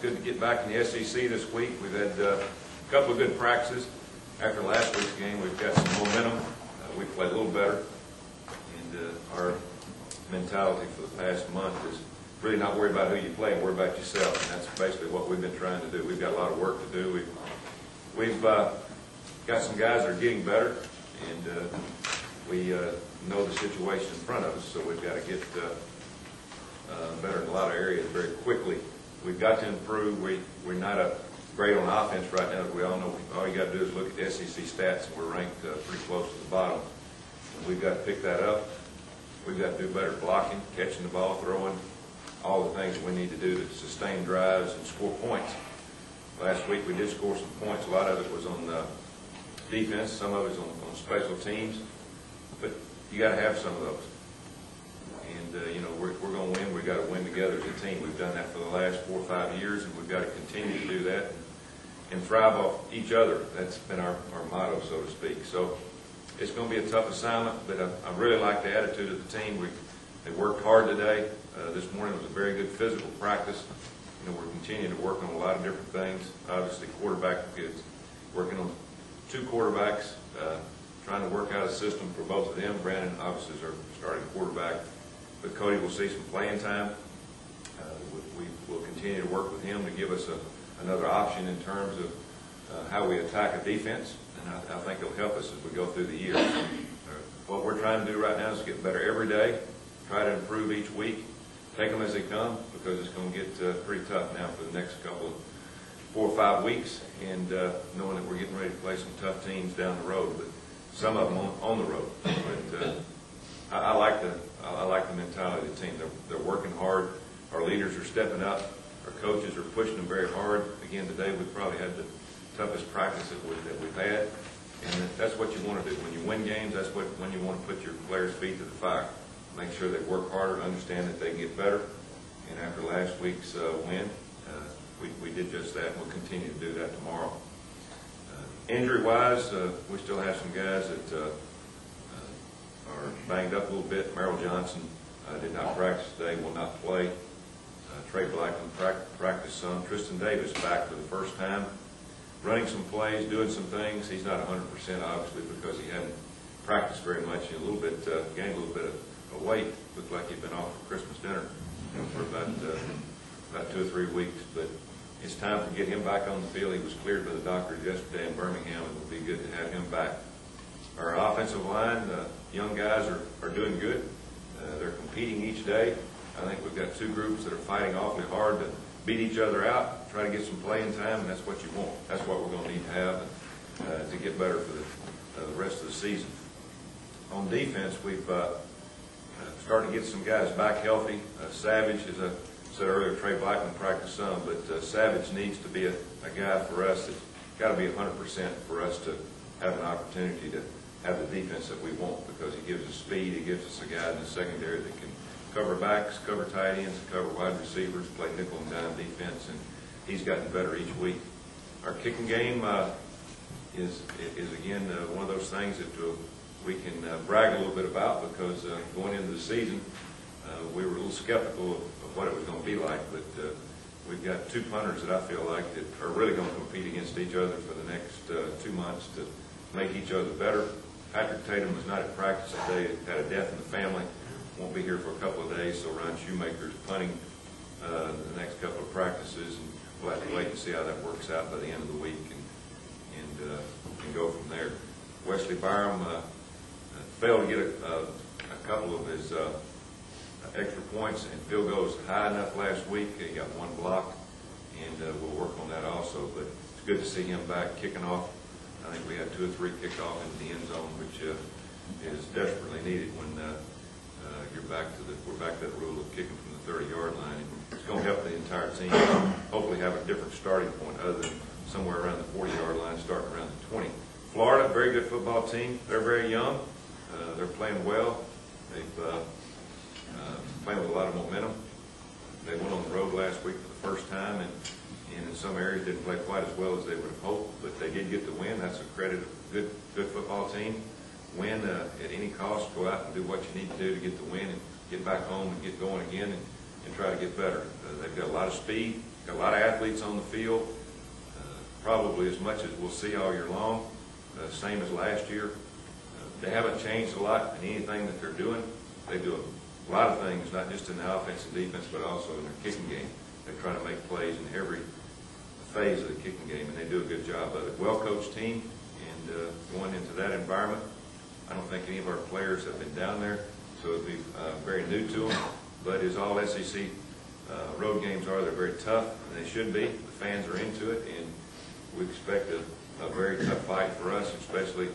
good to get back in the SEC this week. We've had a couple of good practices. After last week's game, we've got some momentum. We played a little better, and our mentality for the past month is really not worried about who you play and worry about yourself. And that's basically what we've been trying to do. We've got a lot of work to do. We've got some guys that are getting better, and we know the situation in front of us, so we've got to get better in a lot of areas very quickly. We've got to improve. We're not great on offense right now. We all know all you got to do is look at the SEC stats, and we're ranked pretty close to the bottom. And we've got to pick that up. We've got to do better blocking, catching the ball, throwing, all the things we need to do to sustain drives and score points. Last week we did score some points. A lot of it was on defense, some of it was on special teams, but you got to have some of those. And you know, we're going to win. We've got to win together as a team. We've done that for the last 4 or 5 years, and we've got to continue to do that and thrive off each other. That's been our motto, so to speak. So it's going to be a tough assignment, but I really like the attitude of the team. They worked hard today. This morning was a very good physical practice. You know, we're continuing to work on a lot of different things. Obviously, quarterback is working on 2 quarterbacks, trying to work out a system for both of them. Brandon obviously is our starting quarterback, but Cody will see some playing time. We will continue to work with him to give us another option in terms of how we attack a defense, and I think it'll help us as we go through the year. What we're trying to do right now is get better every day, try to improve each week, take them as they come, because it's going to get pretty tough now for the next couple of 4 or 5 weeks, and knowing that we're getting ready to play some tough teams down the road, but some of them on the road. But I like the mentality of the team. They're working hard. Our leaders are stepping up. Our coaches are pushing them very hard. Again, today we probably had the toughest practice that we've had, and that's what you want to do. When you win games, that's when you want to put your players' feet to the fire. Make sure they work harder, understand that they can get better. And after last week's win, we did just that, and we'll continue to do that tomorrow. Injury-wise, we still have some guys that are banged up a little bit. Merrill Johnson did not practice today, will not play. Trey Blackman practiced some. Tristan Davis back for the first time, running some plays, doing some things. He's not 100% obviously because he hadn't practiced very much. A little bit, gained a little bit of weight. Looked like he'd been off for Christmas dinner for about 2 or 3 weeks. But it's time to get him back on the field. He was cleared by the doctors yesterday in Birmingham, and it would be good to have him back. Our offensive line, young guys are doing good. They're competing each day. I think we've got 2 groups that are fighting awfully hard to beat each other out, try to get some playing time, and that's what you want. That's what we're going to need to have to get better for the rest of the season. On defense, we've starting to get some guys back healthy. Savage, as I said earlier, Trey Blackman practiced some, but Savage needs to be a guy for us that's got to be 100% for us to have an opportunity to have the defense that we want, because he gives us speed, he gives us a guy in the secondary that can cover backs, cover tight ends, cover wide receivers, play nickel and dime defense, and he's gotten better each week. Our kicking game is again one of those things that we can brag a little bit about, because going into the season, we were a little skeptical of what it was going to be like, but we've got 2 punters that I feel like that are really going to compete against each other for the next 2 months to make each other better. Patrick Tatum was not at practice today. He had a death in the family. Won't be here for a couple of days, so Ryan Shoemaker's punting the next couple of practices, and we'll have to wait and see how that works out by the end of the week and go from there. Wesley Byram failed to get a couple of his extra points and field goals high enough last week. He got 1 block, and we'll work on that also. But it's good to see him back kicking off. I think we had 2 or 3 kicked off into the end zone, which is desperately needed when we're back to that rule of kicking from the 30-yard line. And it's going to help the entire team hopefully have a different starting point other than somewhere around the 40-yard line, starting around the 20. Florida, very good football team. They're very young. They're playing well. They've playing with a lot of momentum. They went on the road last week for the first time, and in some areas didn't play quite as well as they would have hoped, but they did get the win. That's a credit of a good football team. Win at any cost. Go out and do what you need to do to get the win and get back home and get going again. And and try to get better. They've got a lot of speed, got a lot of athletes on the field, probably as much as we'll see all year long, same as last year. They haven't changed a lot in anything that they're doing. They do a lot of things, not just in the offense and defense, but also in their kicking game. They try to make plays in every phase of the kicking game, and they do a good job of it. Well-coached team, and going into that environment, I don't think any of our players have been down there, so it'll be very new to them. But as all SEC road games are, they're very tough, and they should be. The fans are into it, and we expect a very tough fight for us, especially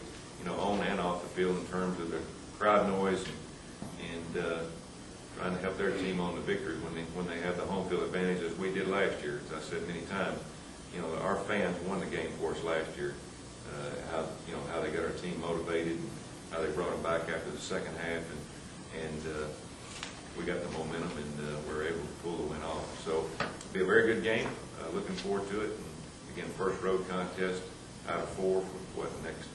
on and off the field in terms of the crowd noise and trying to help their team on the victory when they have the home field advantage, as we did last year. As I said many times, our fans won the game for us last year. How they got our team motivated and how they brought them back after the second half, and we got the momentum, and we're able to pull the win off. So it'll be a very good game. Looking forward to it. And again, first road contest out of 4 for the next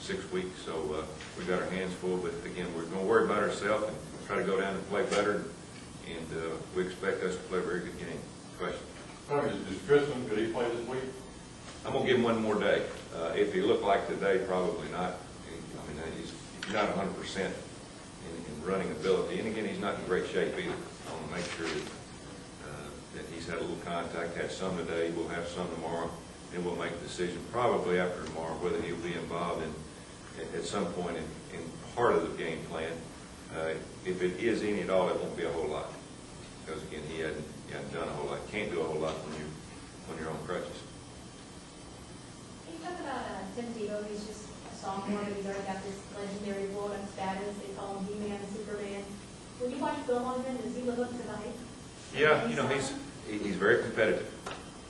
6 weeks. So we got our hands full, but again, we're going to worry about ourselves and try to go down and play better. And we expect us to play a very good game. Question? Is Tristan, could he play this week? I'm going to give him one more day. If he looked like today, probably not. I mean, he's not 100% in running ability. And again, he's not in great shape either. I want to make sure that he's had a little contact, had some today, we'll have some tomorrow, and we'll make a decision probably after tomorrow whether he'll be involved at some point in part of the game plan. If it is any at all, it won't be a whole lot. Because again, he hadn't done a whole lot. Can't do a whole lot when you're on crutches. Can you talk about Tim Tebow? He's just a sophomore, but he's already got this legendary Florida status. They call him He-Man, Superman. When you watch film on him, does he live up to the hype? Yeah, he's very competitive.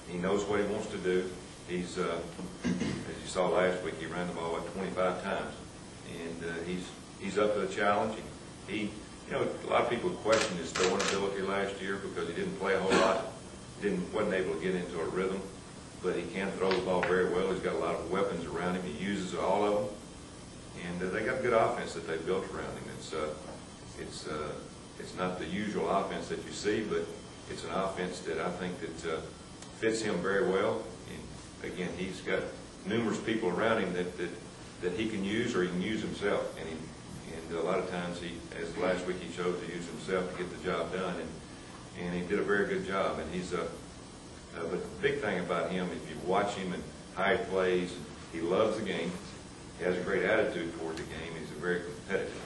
He knows what he wants to do. He's as you saw last week, he ran the ball like 25 times, and he's up to the challenge. A lot of people questioned his throwing ability last year because he didn't play a whole lot, wasn't able to get into a rhythm, but he can throw the ball very well. He's got a lot of weapons around him. He uses all of them, and they got a good offense that they built around him. It's not the usual offense that you see, but it's an offense that I think that fits him very well. And again, he's got numerous people around him that he can use, or he can use himself. And a lot of times, as last week, he chose to use himself to get the job done, and he did a very good job. And but the big thing about him, if you watch him and how he plays, he loves the game. He has a great attitude toward the game. He's very competitive.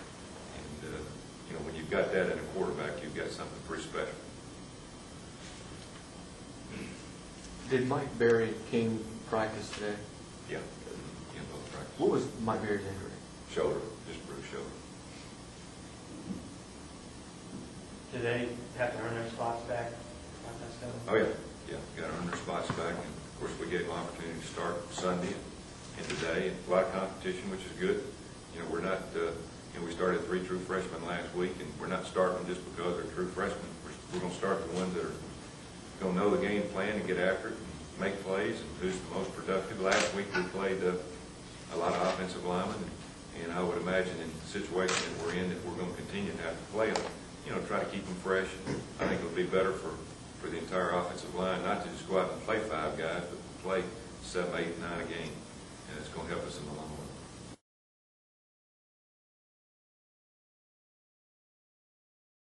And when you've got that in a quarterback, you've got something pretty special. Did Mike Berry King practice today? Yeah, both practice. What was Mike Berry's injury? Shoulder, just bruised shoulder. Do they have to earn their spots back? Oh yeah, got to earn their spots back, and of course we gave them opportunity to start Sunday and today, and a lot of competition, which is good. We're not, we started 3 true freshmen last week, and we're not starting them just because they're true freshmen. We're going to start the ones that are going to know the game plan and get after it and make plays and who's the most productive. Last week we played a lot of offensive linemen, and I would imagine in the situation that we're in that we're going to continue to have to play them, try to keep them fresh. I think it'll be better for the entire offensive line not to just go out and play 5 guys, but play 7, 8, 9 a game, and it's going to help us in the long run.